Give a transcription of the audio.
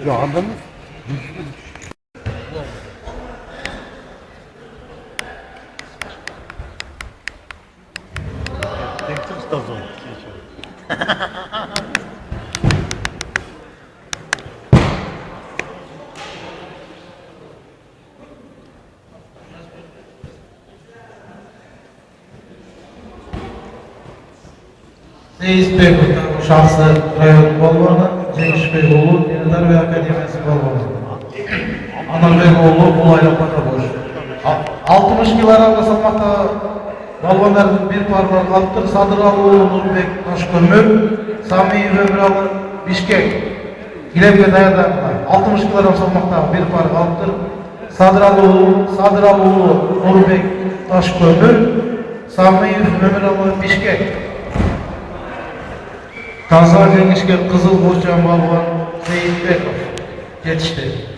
Ya adamız Teknik stazon. Seyisbek şahsı rayon balvanı, Cengişbekoğlu Diniler ve Akademiyası balvanı. Anarbekoğlu Bulayla Pataboş. 60 yıl arasında salmakta balvanların bir parmağı kaptır. Sadıralıoğlu Nurbek Taşkömür, Sami Ömralı Bişkek. İlemge dayadılar. 60 yıl arasında salmakta bir parmağı kaptır. Sadıralıoğlu Nurbek Taşkömür, Sami Ömralı Bişkek. Tansal Cengişker Kızıl Boşcan Balvan Seyitbekov yetişti.